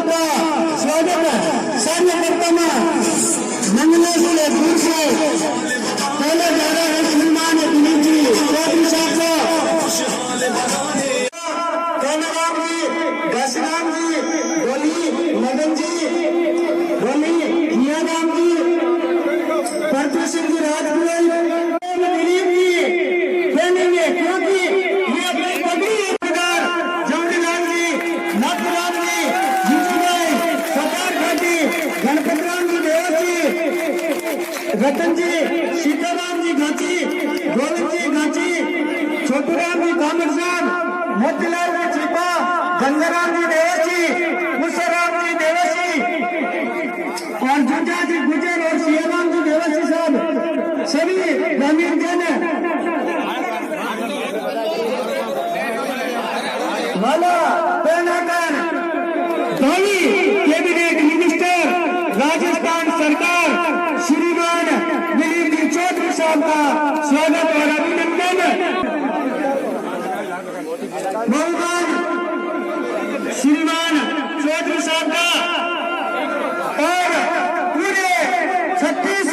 आपका स्वागत है। सैन्य करताना मंगला से दूर से पहले जा रहे हैं श्रीमान दिलीप जी चौधरी साहब को, कैनाराम जी, घसीराम जी, गोली मदन जी, गोली हियाराम जी, परतू सिंह जी राजपुर, दिलीप जी पहनेंगे क्योंकि ये अपनी पगड़ी जवहरलाल जी, नाथराम जी, जीजू भाई, सरदार घाटी, गणपतराम जी देवसी, रतन जी, सीताराम जी घाटी, गोविंद जी घाटी, छोटूराम जी कामर साहब, मोतीलाल जी छिपा, गंगाराम जी देवसी, मुसराम जी देवसी और जुजा जी गुजर और सियाराम जी देवसी साहब सभी ग्रामीण जन वाला पहनाकर धोनी कैबिनेट मिनिस्टर राजस्थान सरकार श्रीमान दिलीप जी चौधरी साहब का स्वागत और अभिनंदन। बहुमान श्रीमान चौधरी साहब का और पूरे 36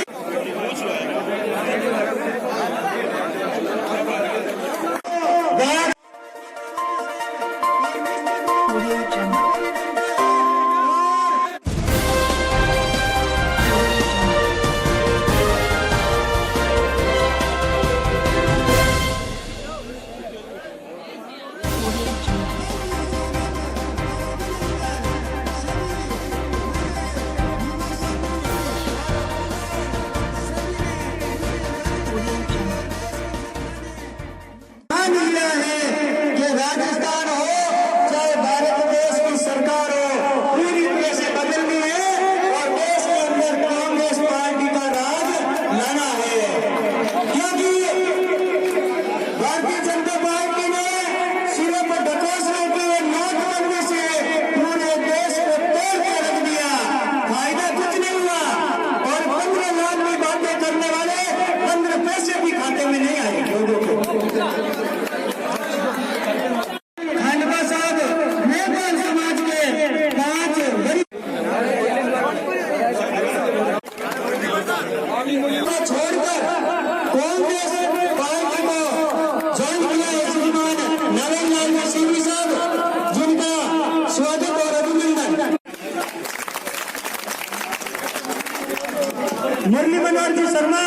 मुरली मनोहर जी शर्मा,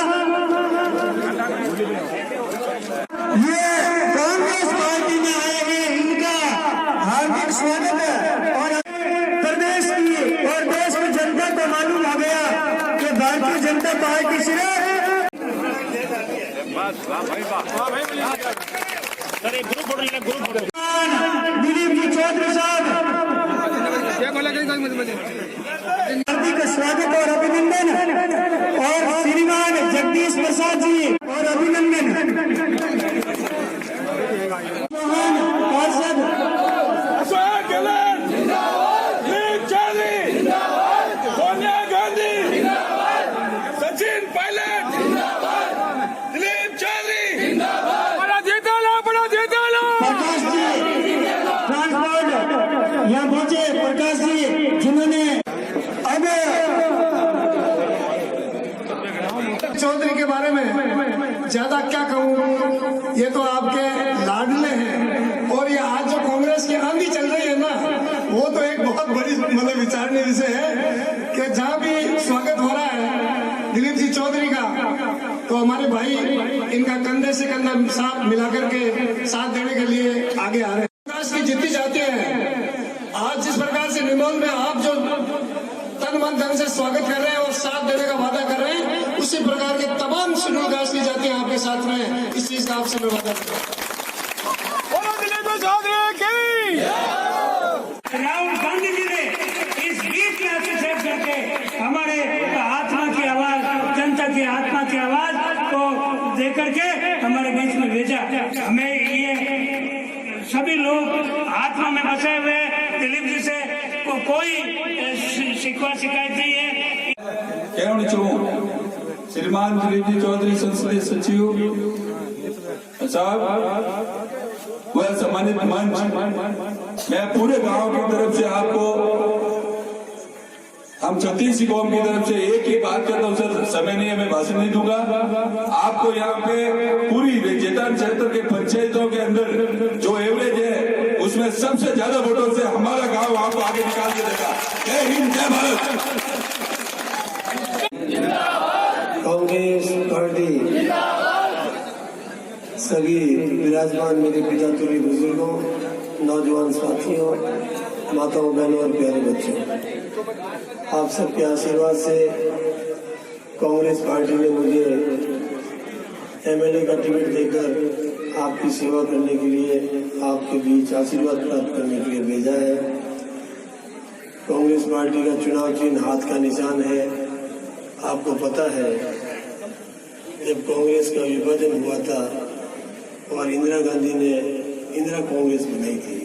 ये कांग्रेस पार्टी में आए हैं, इनका हार्दिक स्वागत है। और प्रदेश की और देश की जनता को मालूम हो गया कि भारतीय जनता पार्टी सिर्फ दिलीप जी चौधरी साहब हार्दिक स्वागत और अभिनंदन और श्रीमान जगदीश प्रसाद जी और अभिनंदन। महान पार्षद अशोक गहलोत जिंदाबाद, दिलीप चौधरी जिंदाबाद, सोनिया गांधी जिंदाबाद, सचिन पायलट जिंदाबाद, दिलीप चौधरी जिंदाबाद, बड़ा जीता लो, बड़ा जीता लो। प्रकाश जी ट्रांसपोर्ट यहाँ पहुंचे, प्रकाश जी जिन्होंने अब चौधरी के बारे में ज्यादा क्या कहूँ, ये तो आपके लाडले हैं। और ये आज जो कांग्रेस की आंधी चल रही है ना, वो तो एक बहुत बड़ी मतलब विचारने विषय है कि जहाँ भी स्वागत हो रहा है दिलीप जी चौधरी का, तो हमारे भाई इनका कंधे से कंधा साथ मिलाकर के साथ देने के लिए आगे आ रहे हैं। कांग्रेस की जीती जाती है। आज जिस प्रकार से निमोल में आप जो तन मन धन से स्वागत कर रहे हैं और साथ देने का वादा कर रहे हैं, उसी प्रकार के तमाम शेड्यूल कास्ट की जाती है आपके साथ में। इस चीज का आपसे मैं वादा करता हूँ। राहुल गांधी जी ने इस गीत में हस्तक्षेप करके हमारे आत्मा की आवाज, जनता की आत्मा की आवाज को दे करके हमारे बीच में भेजा। हमें ये सभी लोग आत्मा में बसे हुए दिलीप जी से कोई शिकवा शिकायत नहीं है। कहना चाहूँ श्रीमान दिलीप जी चौधरी संसदीय सचिव साहब व सम्मानित मंच, मैं पूरे गांव की तरफ से आपको हम छत्तीस कौम की तरफ से एक ही बात करता हूँ सर, समय नहीं है, मैं भाषण नहीं दूंगा। आपको यहाँ पे पूरी जेतान क्षेत्र के पंचायतों के अंदर जो एवरेज है उसमें सबसे ज्यादा वोटों से हमारा गांव आपको आगे निकाल के देगा। जय हिंद, जय भारत। कांग्रेस पार्टी सभी विराजमान मेरे पिता तुल्य बुजुर्गों, नौजवान साथियों, माताओं, बहनों और प्यारे बच्चों, आप सबके आशीर्वाद से कांग्रेस पार्टी ने मुझे एमएलए का टिकट देकर आपकी सेवा करने के लिए, आपके बीच आशीर्वाद प्राप्त करने के लिए भेजा है। कांग्रेस पार्टी का चुनाव चिन्ह हाथ का निशान है। आपको पता है जब कांग्रेस का विभाजन हुआ था और इंदिरा गांधी ने इंदिरा कांग्रेस बनाई थी,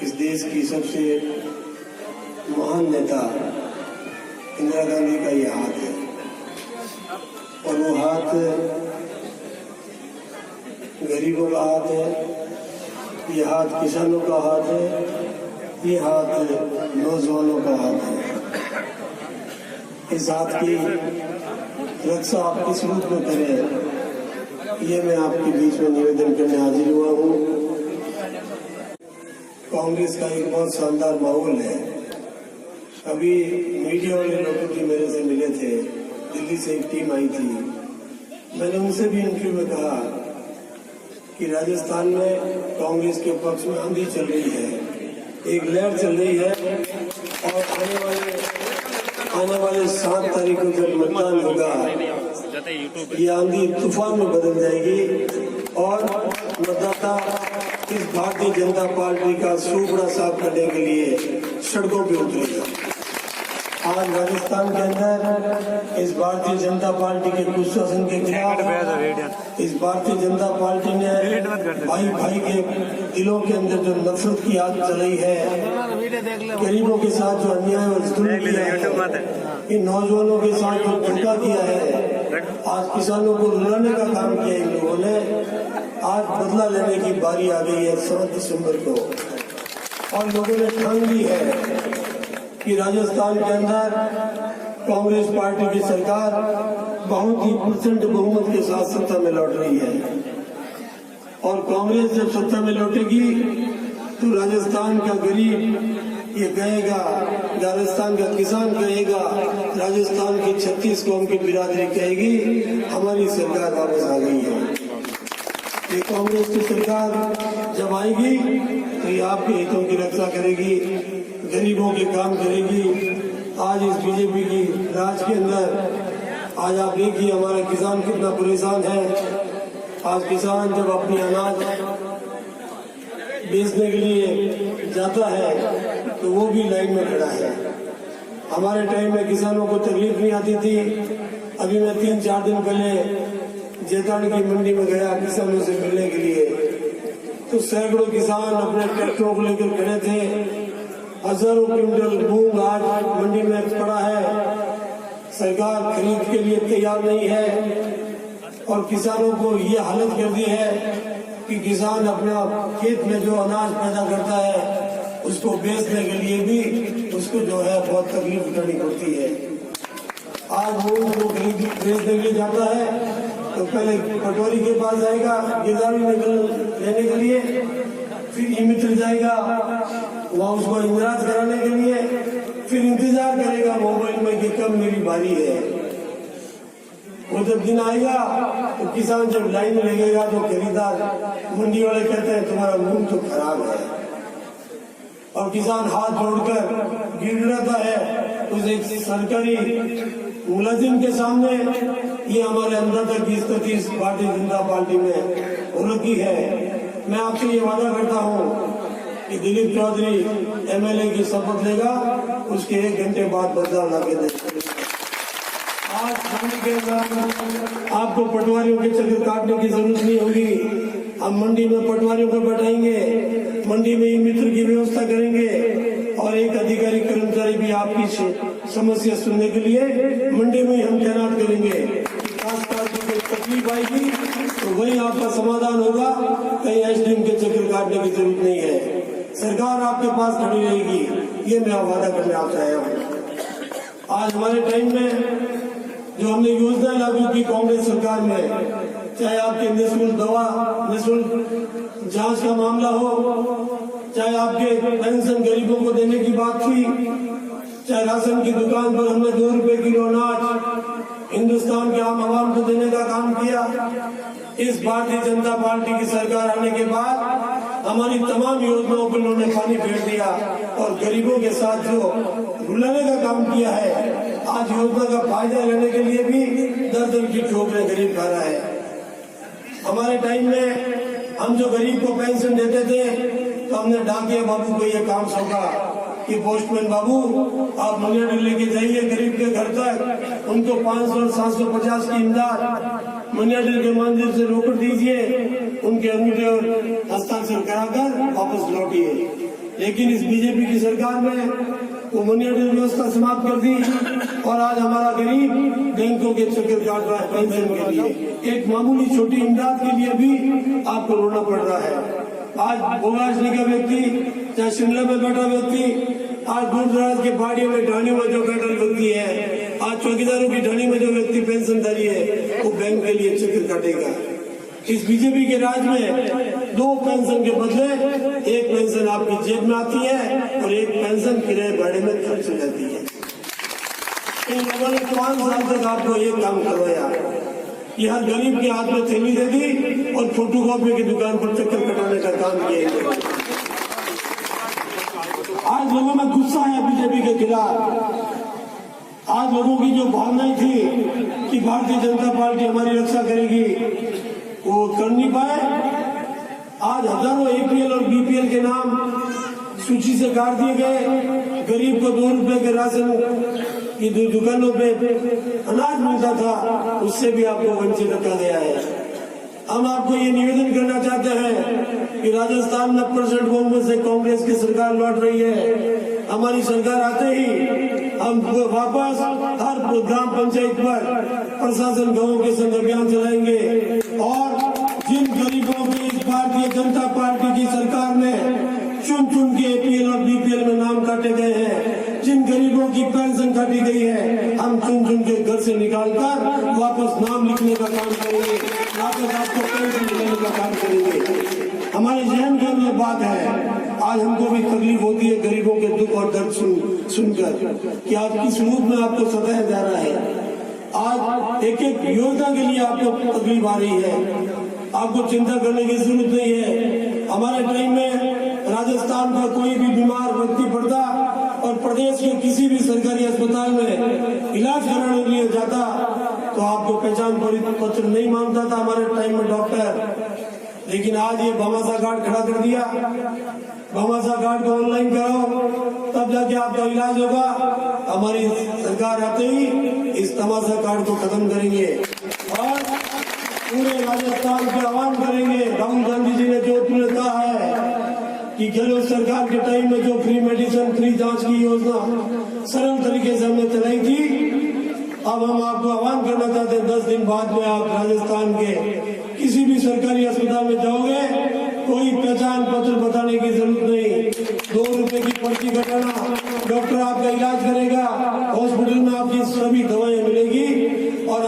इस देश की सबसे महान नेता इंदिरा गांधी का ये हाथ है और वो हाथ गरीबों का हाथ है, ये हाथ किसानों का हाथ है, ये हाथ नौजवानों का हाथ है। इस हाथ की रक्षा आप किस रूप में करें, ये मैं आपके बीच में निवेदन करने हाजिर हुआ हूँ। कांग्रेस का एक बहुत शानदार माहौल है। अभी मीडिया वाले लोग भी मेरे से मिले थे, दिल्ली से एक टीम आई थी। मैंने उनसे भी इंटरव्यू में कहा कि राजस्थान में कांग्रेस के पक्ष में आंधी चल रही है, एक लहर चल रही है और आने वाले 7 तारीख को जब मतदान होगा ये आंधी तूफान में बदल जाएगी और मतदाता इस भारतीय जनता पार्टी का सूखड़ा साफ करने के लिए सड़कों पे उतरेगा। आज राजस्थान के अंदर इस भारतीय जनता पार्टी के कुशासन के खिलाफ इस भारतीय जनता पार्टी ने भाई भाई के दिलों के अंदर जो नफरत की आग चलाई है, गरीबों के साथ जो अन्याय और जुल्म किया है, इन नौजवानों के साथ जो धोखा किया है, आज किसानों को रुलाने का काम किया इन लोगों ने, आज बदला लेने की बारी आ गई है 7 दिसंबर को। और लोगों ने ठान ली है कि राजस्थान के अंदर कांग्रेस पार्टी की सरकार बहुत ही % बहुमत के साथ सत्ता में लौट रही है और कांग्रेस जब सत्ता में लौटेगी तो राजस्थान का गरीब ये कहेगा, राजस्थान का किसान कहेगा, राजस्थान की 36 कौम की बिरादरी कहेगी हमारी सरकार वापस आ गई है। ये कांग्रेस की सरकार जब आएगी तो ये आपके हितों की रक्षा करेगी, गरीबों के काम करेगी। आज इस बीजेपी की राज के अंदर आज आप देखिए हमारा किसान कितना परेशान है। आज किसान जब अपनी अनाज बेचने के लिए जाता है तो वो भी लाइन में खड़ा है। हमारे टाइम में किसानों को तकलीफ नहीं आती थी। अभी मैं 3-4 दिन पहले जेतान की मंडी में गया किसानों से मिलने के लिए, तो सैकड़ों किसान अपने ट्रैक्टरों को लेकर खड़े थे। हजारों क्विंटल मूंग आज मंडी में पड़ा है, सरकार खरीद के लिए तैयार नहीं है और किसानों को ये हालत कर दी है कि किसान अपना खेत में जो अनाज पैदा करता है उसको बेचने के लिए भी उसको जो है बहुत तकलीफ उठानी पड़ती है। आज मूंग को बेचने के लिए जाता है तो पहले पटवारी के पास जाएगा गिरदावरी लेने के लिए, फिर ई मित्र जाएगा वहाँ उसको इंदराज कराने के लिए, फिर इंतजार करेगा मोबाइल में कि कब मेरी बारी है। वो जब दिन आएगा तो किसान जब लाइन में लगेगा तो खरीदार मंडी वाले कहते हैं तुम्हारा मूंग तो खराब है और किसान हाथ जोड़कर गिड़गिड़ाता है उस एक सरकारी मुलाजिम के सामने। ये हमारे अंदर की स्थिति इस भारतीय जनता पार्टी में हो रखी है। मैं आपसे ये वादा करता हूँ कि दिलीप चौधरी एमएलए की शपथ लेगा, उसके 1 घंटे बाद बदलाव लाके देगा। आज मंडी के अंदर आपको पटवारियों के चक्कर काटने की जरूरत नहीं होगी। हम मंडी में पटवारियों को बैठाएंगे, मंडी में ई मित्र की व्यवस्था करेंगे और एक अधिकारी कर्मचारी भी आपकी समस्या सुनने के लिए मंडी में हम तैनात करेंगे। खासतौर पर कोई तकलीफ आएगी तो वही आपका समाधान होगा, कहीं एसडीएम के चक्कर काटने की जरूरत नहीं है। सरकार आपके पास खड़ी रहेगी, ये मैं वादा करने आपसे आया हूँ। आज हमारे टाइम में जो हमने योजना लागू की कांग्रेस सरकार में, चाहे आपके निःशुल्क दवा, निःशुल्क जांच का मामला हो, चाहे आपके पेंशन गरीबों को देने की बात थी, चाहे राशन की दुकान पर हमने 2 रुपए किलो अनाज हिंदुस्तान के आम आवाम को देने का काम किया। इस भारतीय जनता पार्टी की सरकार आने के बाद हमारी तमाम योजनाओं पर उन्होंने पानी फेर दिया और गरीबों के साथ जो रुलाने का काम किया है, आज योजना का फायदा लेने के लिए भी दर की ठोकरें गरीब खा रहा है। हमारे टाइम में हम जो गरीब को पेंशन देते थे तो हमने डाकिया बाबू को ये काम सौंपा कि पोस्टमैन बाबू आप मनी ऑर्डर लेके जाइए गरीब के घर तक, उनको 500 और 750 की इमदाद मनी ऑर्डर के माध्यम से रोक दीजिए, उनके अंगूठे और हस्ताक्षर कराकर वापस लौटिए। लेकिन इस बीजेपी की सरकार ने वो मनी ऑर्डर व्यवस्था समाप्त कर दी और आज हमारा गरीब बैंकों के चक्कर काट रहा है पेंशन के लिए। एक मामूली छोटी इमदाद के लिए भी आपको रोना पड़ रहा है। आज भोगाशनी का व्यक्ति, चाहे शिमला में बैठा व्यक्ति, आज दूर दराज के पहाड़ियों में ढाणियों में जो बैठा व्यक्ति है, आज चौकीदारों की ढाणी में जो व्यक्ति पेंशनधारी है, वो बैंक के लिए चक्कर काटेगा। इस बीजेपी के राज में 2 पेंशन के बदले 1 पेंशन आपकी जेब में आती है और 1 पेंशन किराए भाड़े में खर्च हो जाती है। इन लोगों ने 5 साल तक आपको ये काम करवाया कि हर गरीब के हाथ में थैली दे दी और फोटोकॉपी की दुकान पर चक्कर कटाने का काम किया। आज लोगों में गुस्सा है बीजेपी के खिलाफ। आज लोगों की जो भावनाएं थी कि भारतीय जनता पार्टी हमारी रक्षा करेगी, वो कर नहीं पाए। आज हजारों APL और BPL के नाम सूची से काट दिए गए। गरीब को 2 रुपए के राशन की दुकानों पे अनाज मिलता था, उससे भी आपको वंचित रखा गया है। हम आपको ये निवेदन करना चाहते हैं कि राजस्थान में 80% बहुमत से कांग्रेस की सरकार लौट रही है। हमारी सरकार आते ही हम वापस हर ग्राम पंचायत पर प्रशासन गाँव के संग अभियान चलाएंगे और जिन गरीबों के इस भारतीय जनता पार्टी की सरकार में चुन चुन के APL और BPL में नाम काटे गए हैं, जिन गरीबों की पेंशन काटी गई है, हम चुन चुन के घर से निकालकर वापस नाम लिखने का काम करेंगे, वापस आपको पेंशन देने का काम करेंगे। हमारे जहन के अंदर बात है, आज हमको भी तकलीफ होती है गरीबों के दुख और दर्द सुनकर कि आज किस रूप में आपको सताया जा रहा है। आज एक एक योजना के लिए आपको तकलीफ आ रही है, आपको चिंता करने की जरूरत नहीं है। हमारे टाइम में राजस्थान का कोई भी बीमार व्यक्ति पड़ता और प्रदेश के किसी भी सरकारी अस्पताल में इलाज कराने के लिए जाता तो आपको पहचान पत्र नहीं मांगता था हमारे टाइम में डॉक्टर। लेकिन आज ये भामाशाह कार्ड खड़ा कर दिया, भामाशाह कार्ड को ऑनलाइन कराओ तब जाके आपका इलाज होगा। हमारी सरकार आते ही इस तमाशा कार्ड को खत्म करेंगे और पूरे राजस्थान पे आह्वान करेंगे। राहुल गांधी जी ने जोधपुर में कहा है कि गहलोत सरकार के टाइम में जो फ्री मेडिसिन, फ्री जांच की योजना सरल तरीके से हमने चलाई थी, अब हम आपको आह्वान करना चाहते हैं 10 दिन बाद में आप राजस्थान के किसी भी सरकारी अस्पताल में जाओगे, कोई पहचान पत्र बताने की जरूरत नहीं, 2 रुपए की पर्ची कटाना, डॉक्टर आपका इलाज करेगा, हॉस्पिटल में आपकी सभी दवाएं मिलेगी। और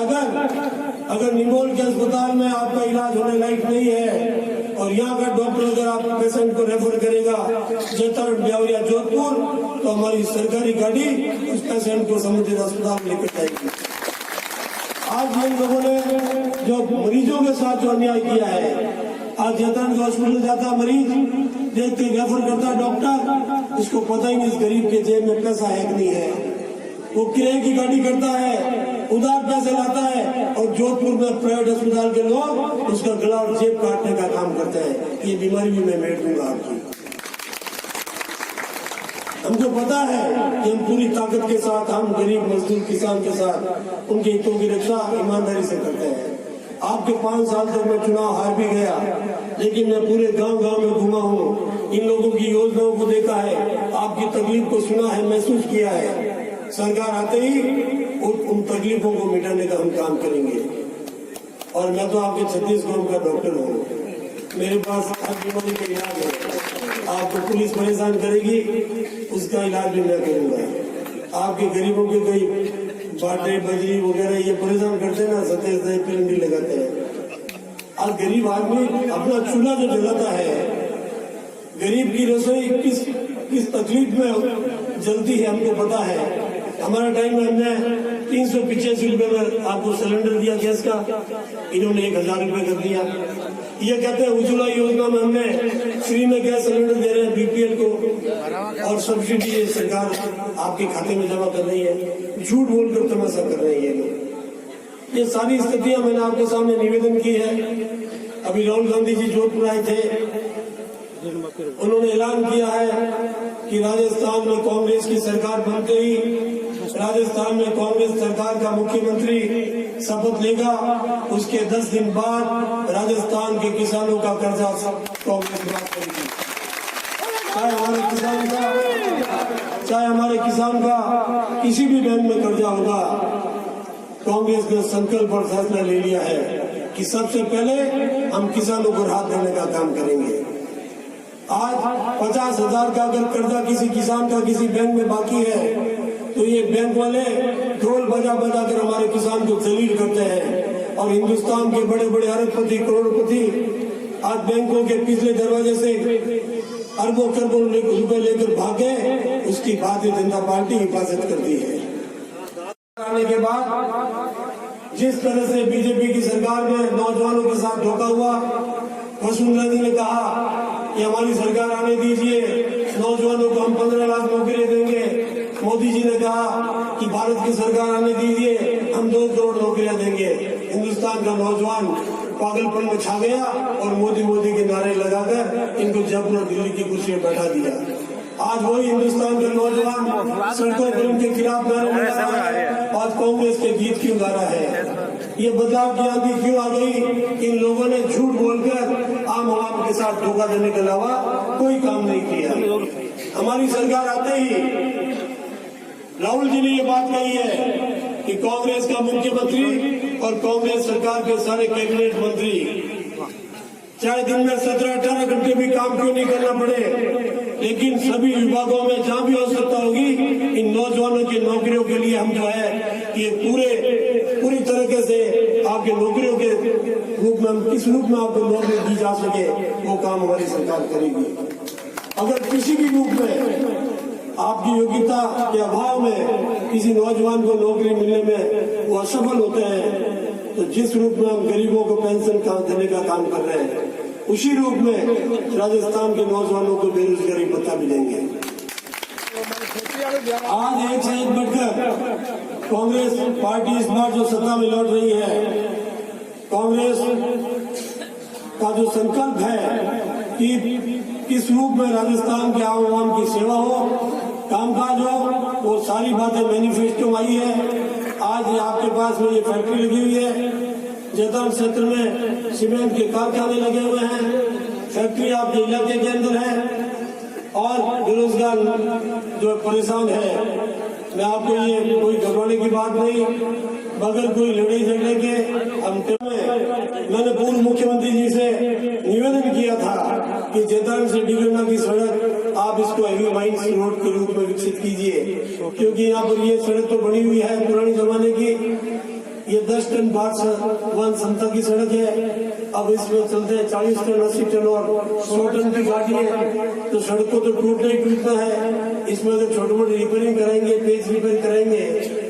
अगर निमोल के अस्पताल में आपका इलाज होने लायक नहीं है और यहाँ का डॉक्टर अगर आप पेशेंट को रेफर करेगा जेतरण, ब्यावरिया, जोधपुर, तो हमारी सरकारी गाड़ी उस पेशेंट को संबंधित अस्पताल लेकर जाएगी। आज जिन लोगों ने जो मरीजों के साथ जो अन्याय किया है, आज जेतरण का हॉस्पिटल जाता मरीज देखते रेफर करता डॉक्टर, उसको पता ही नहीं इस गरीब के जेब में पैसा है कि नहीं है। वो किराए की गाड़ी करता है, उधार पैसे लाता है और जोधपुर में प्राइवेट अस्पताल के लोग उसका गला और जेब काटने का काम करते हैं। ये बीमारी भी मैं मेट दूंगा आपकी। हमको पता है कि हम पूरी ताकत के साथ, हम गरीब मजदूर किसान के साथ उनके हितों की रक्षा ईमानदारी से करते हैं। आपके 5 साल तक मैं चुनाव हार भी गया, लेकिन मैं पूरे गांव-गांव में घूमा हूँ, इन लोगों की योजनाओं को देखा है, आपकी तकलीफ को सुना है, महसूस किया है। सरकार आते ही उन तकलीफों को मिटाने का हम काम करेंगे। और मैं तो आपके छत्तीसगढ़ का डॉक्टर हूँ, मेरे पास हर बीमारी का इलाज है। आपको पुलिस परेशान करेगी, उसका इलाज भी मैं करूंगा। आपके गरीबों के कई बाटे बजरी वगैरह ये परेशान करते ना, सतेज दही पिरंडी लगाते हैं। और गरीब आदमी अपना चूल्हा जो जलाता है, गरीब की रसोई किस तकलीफ में जलती है हमको पता है। हमारे टाइम में हमने 385 रुपए में आपको सिलेंडर दिया गैस का, इन्होंने 1000 रुपए कर दिया। ये कहते हैं उज्ज्वला योजना में हमने फ्री में गैस सिलेंडर दे रहे हैं बीपीएल को, और सब्सिडी ये सरकार आपके खाते में जमा कर रही है। झूठ बोलकर तमाशा कर रहे हैं ये लोग। ये सारी स्थितियां मैंने आपके सामने निवेदन की है। अभी राहुल गांधी जी जोधपुर आए थे, उन्होंने ऐलान किया है कि राजस्थान में कांग्रेस की सरकार बनते ही राजस्थान में कांग्रेस सरकार का मुख्यमंत्री शपथ लेगा। उसके 10 दिन बाद राजस्थान के किसानों का कर्जा कांग्रेस माफ करेगी। चाहे हमारे किसान का किसी भी बैंक में कर्जा होगा, कांग्रेस ने संकल्प और फैसला ले लिया है कि सबसे पहले हम किसानों को राहत देने का काम करेंगे। आज 50,000 का अगर कर्जा किसी किसान का किसी बैंक में बाकी है, तो ये बैंक वाले ढोल बजा बजा कर हमारे किसान को जलील करते हैं। और हिंदुस्तान के बड़े बड़े अरबपति करोड़पति आज बैंकों के पिछले दरवाजे से अरबों खरबों रुपए लेकर भागे, उसकी भारतीय जनता पार्टी हिफाजत करती है। आने के बाद जिस तरह से बीजेपी की सरकार में नौजवानों के साथ धोखा हुआ, वसुंधरा जी ने कहा कि हमारी सरकार आने दीजिए, नौजवानों को हम 15 लाख नौकरी देंगे। मोदी जी ने कहा कि भारत की सरकार आने दीजिए, हम 2 करोड़ नौकरियां देंगे। हिंदुस्तान का नौजवान पागलपन में छा गया और मोदी के नारे लगाकर इनको जयपुर और दिल्ली की कुर्सी में बैठा दिया। आज वही हिंदुस्तान के नौजवान सड़कों पर उनके खिलाफ नारे लगा रहा है। आज कांग्रेस के गीत क्यों गा रहा है? ये बदलाव की आंधी क्यों आ गई? इन लोगों ने झूठ बोलकर आम आवाम के साथ धोखा देने के अलावा कोई काम नहीं किया। हमारी सरकार आते ही राहुल जी ने ये बात कही है कि कांग्रेस का मुख्यमंत्री और कांग्रेस सरकार के सारे कैबिनेट मंत्री चाहे दिन में 17-18 घंटे भी काम क्यों नहीं करना पड़े, लेकिन सभी विभागों में जहां भी आवश्यकता होगी, इन नौजवानों की नौकरियों के लिए हम जो है ये पूरी तरीके से आपके नौकरियों के रूप में, हम किस रूप में आपको नौकरी दी जा सके, वो काम हमारी सरकार करेगी। अगर किसी भी रूप में आपकी योग्यता के अभाव में किसी नौजवान को नौकरी मिलने में वो असफल होते हैं, तो जिस रूप में हम गरीबों को पेंशन देने का काम कर रहे हैं, उसी रूप में राजस्थान के नौजवानों को बेरोजगारी भत्ता भी देंगे। आज एक से एक बढ़कर कांग्रेस पार्टी इस बार जो सत्ता में लौट रही है, कांग्रेस का जो संकल्प है कि किस रूप में राजस्थान के आम आवाम की सेवा हो, कामकाज हो, वो सारी बातें मैनिफेस्टो में आई है। आज आपके पास में ये फैक्ट्री लगी हुई है, जैतान क्षेत्र में सीमेंट के कारखाने लगे हुए हैं, फैक्ट्री आपके इलाके के अंदर है, और बेरोजगार जो परेशान है। मैं आपको ये कोई घबराने की बात नहीं, बगैर कोई लड़ाई झगड़े के अंत में मैंने पूर्व मुख्यमंत्री जी से निवेदन किया था कि जैतान से डिगरना की सड़क आप इसको हेवी माइंस रोड के रूप में विकसित कीजिए, क्योंकि यहाँ पर ये सड़क तो बनी हुई है पुराने जमाने की। ये 10 टन वन क्षमता की सड़क है, अब इसमें चलते हैं 40 टन 80 टन और 100 टन की गाड़ी है, तो सड़क को तो टूटना ही टूटना है। इसमें अगर छोटे मोटे रिपेयरिंग कराएंगे, पेज रिपेयर कराएंगे,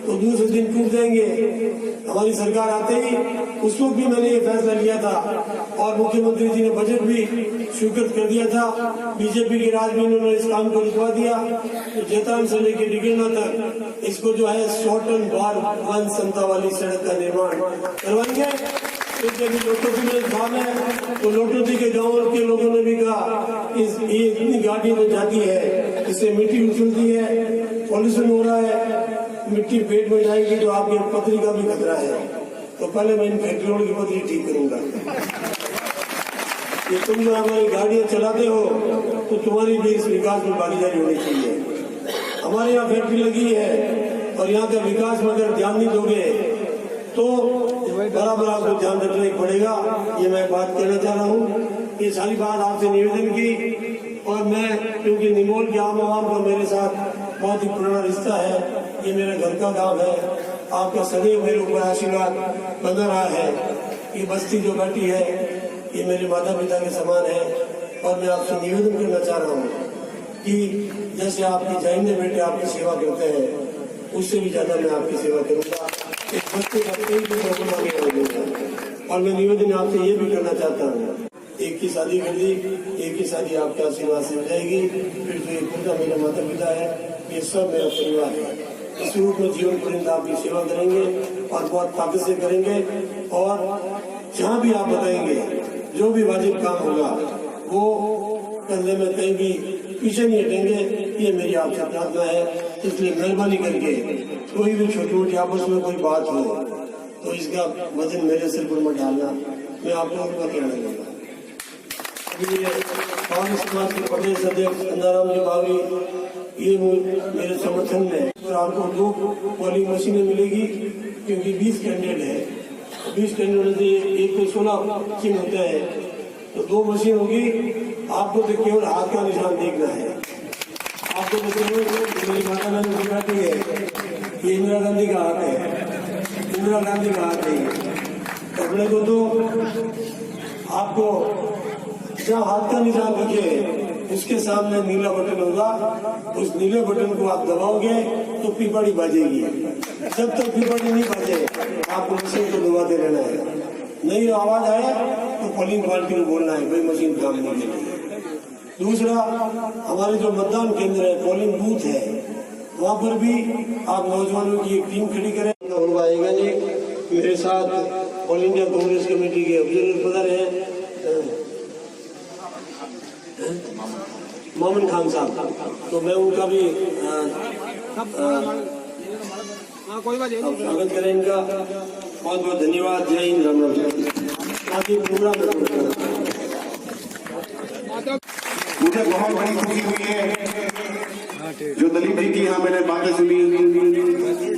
तो दूसरे दिन टूट जाएंगे। हमारी सरकार आते ही उस वक्त भी मैंने ये फैसला लिया था और मुख्यमंत्री जी ने बजट भी स्वीकृत कर दिया था। बीजेपी के राज में उन्होंने इस काम को रुकवा दिया। तो जैतान से लेकर डिगरना तक इसको जो है 100 टन वन क्षमता वाली सड़क का निर्माण करवाएंगे। लोटोती में काम है, तो लोटोती के गाँव के लोगों ने भी कहा ये इतनी गाड़ी में जाती है, इससे मिट्टी उछलती है, पॉल्यूशन हो रहा है, मिट्टी पेट में जाएगी तो आपके पथरी का भी खतरा है। तो पहले मैं इन फैक्ट्रियों की पथरी ठीक करूंगा। ये तुम जो हमारी गाड़ियां चलाते हो तो तुम्हारी भी इस विकास में भागीदारी होनी चाहिए। हमारे यहाँ फैक्ट्री लगी है और यहाँ का विकास में अगर ध्यान नहीं दोगे तो बराबर आपको ध्यान रखना ही पड़ेगा। ये मैं बात कहना चाह रहा हूँ। ये सारी बात आपसे निवेदन की, और मैं क्योंकि निमोल के आम आवाम का मेरे साथ बहुत ही पुराना रिश्ता है, ये मेरा घर का गांव है, आपका सदैव मेरे ऊपर आशीर्वाद बना रहा है। ये बस्ती जो बैठी है ये मेरे माता पिता के समान है और मैं आपसे निवेदन करना चाह रहा हूँ कि जैसे आपके जाइंदे बेटे आपकी सेवा करते हैं उससे भी ज्यादा मैं आपकी सेवा करूँगा। एक बच्चे का कोई भी प्रॉब्लम आगे नहीं। और मैं निवेदन आपसे ये भी करना चाहता हूँ, एक की शादी कर दी, एक की शादी आपके आशीर्वाद से हो जाएगी, फिर जो ये पूरा मेरा माता पिता है ये सब मेरा परिवार है। इस रूप में जीवन पर्यंत आपकी सेवा करेंगे और बहुत ताकत से करेंगे और जहाँ भी आप बताएंगे जो भी वाजिब काम होगा वो करने में कहीं भी पीछे नहीं हटेंगे। ये मेरी आपसे प्रार्थना है। इसलिए मेहरबानी करके कोई भी छोटी मोटी आपस में कोई बात हो तो इसका वजन मेरे सिर पर मत डालना, मैं आप लोगों का कहना लूंगा। बावी समाज के प्रदेश अध्यक्ष अंधाराम जी बावी ये मेरे समर्थन में और आपको 2 पोलिंग मशीनें मिलेगी क्योंकि 20 कैंडिडेट है। 20 कैंडिडेट से एक को 16 चिन्ह होता है तो 2 मशीन होगी। आपको तो केवल हाथ का निशान देखना है। आपको तो केवल मेरी माता मैंने दिखाती है ये इंदिरा गांधी का हाथ है, इंदिरा गांधी का हाथ है। अपने को तो आपको जहाँ हाथ का निशान दिखे उसके सामने नीला बटन होगा, उस नीले बटन को आप दबाओगे तो पिपड़ी बजेगी। जब तक पिपड़ी नहीं बजे आपको मशीन को दबाते रहना है। नहीं आवाज आए तो पोलिंग पार्टी को बोलना है भाई मशीन काम नहीं चलेगी। दूसरा, हमारे जो मतदान केंद्र है, पोलिंग बूथ है, वहाँ पर भी आप नौजवानों की एक टीम खड़ी करें। आएगा जी मेरे साथ ऑल इंडिया कांग्रेस कमेटी के ऑब्जर्वर पदर है मोमिन खान साहब, तो मैं उनका भी स्वागत करें। इनका बहुत बहुत धन्यवाद। जय हिंद, राम राम। प्रोग्राम मुझे बहुत बड़ी खुशी हुई है जो दलीप जी की यहाँ मैंने बातें सुनी।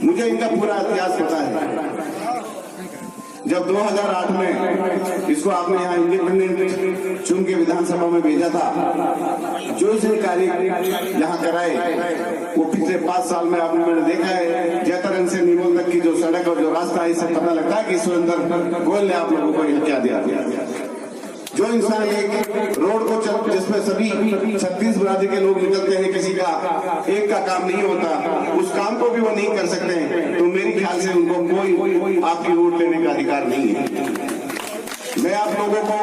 मुझे इनका पूरा इतिहास पता है। जब 2008 में इसको आपने यहाँ इंडिपेंडेंट चुन के विधानसभा में भेजा था, जो इसने कार्य यहाँ कराए वो पिछले 5 साल में आपने मैंने देखा है। जैतरन से निमोल तक की जो सड़क और जो रास्ता है, इससे पता लगता है कि सुरेंद्र गोयल ने आप लोगों को यहाँ क्या दिया। जो इंसान एक रोड को जिसमें सभी 36 बरादरी के लोग निकलते हैं, किसी का एक का काम नहीं होता, उस काम को भी वो नहीं कर सकते हैं, तो मेरे ख्याल से उनको कोई आपकी वोट लेने का अधिकार नहीं है। मैं आप लोगों को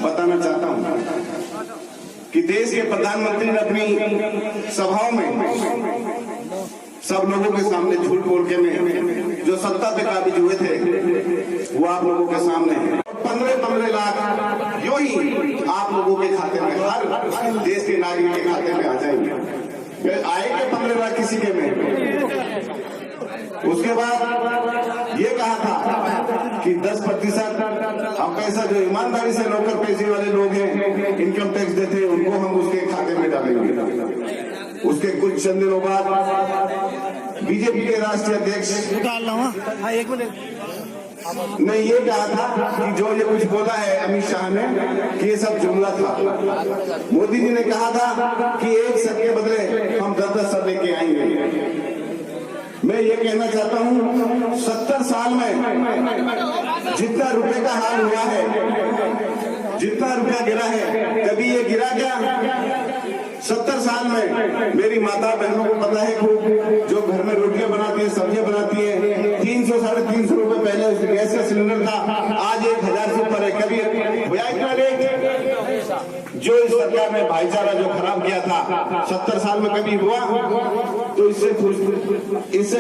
बताना चाहता हूं कि देश के प्रधानमंत्री ने अपनी सभाओं में सब लोगों के सामने झूठ बोल के में जो सत्ता पे काबिज हुए थे वो आप लोगों के सामने 15 लाख यो ही आप लोगों के खाते में, हर देश के नागरिक के खाते में आ जाएंगे। आएंगे 15 लाख किसी के में। उसके बाद ये कहा था कि 10% हम पैसा जो ईमानदारी से नौकर पैसे वाले लोग हैं, इनकम टैक्स देते हैं, उनको हम उसके खाते में डालेंगे। उसके कुछ चंद दिनों बाद बीजेपी के राष्ट्रीय अध्यक्ष ने ये कहा था कि जो ये कुछ बोला है अमित शाह ने कि ये सब जुमला था। मोदी जी ने कहा था कि एक सर के बदले हम 10-10 सर लेके आएंगे। मैं ये कहना चाहता हूँ 70 साल में जितना रुपए का हाल हुआ है, जितना रुपया गिरा है, कभी ये गिरा क्या? 70 साल में मेरी माता बहनों को पता है खूब, जो घर में रोटियां बनाती है, सब्जियां बनाती है, 300-350 रुपए पहले गैस का सिलेंडर था, आज 1000 से ऊपर है। कभी हुआ इतना रेट? जो इस सरकार ने भाईचारा जो खराब किया था 70 साल में कभी हुआ? तो इससे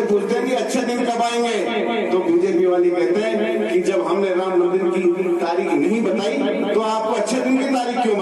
पूछते हैं कि अच्छे दिन कब आएंगे, तो बीजेपी वाली कहते हैं कि जब हमने राम मंदिर की तारीख नहीं बताई तो आपको अच्छे दिन की तारीख क्यों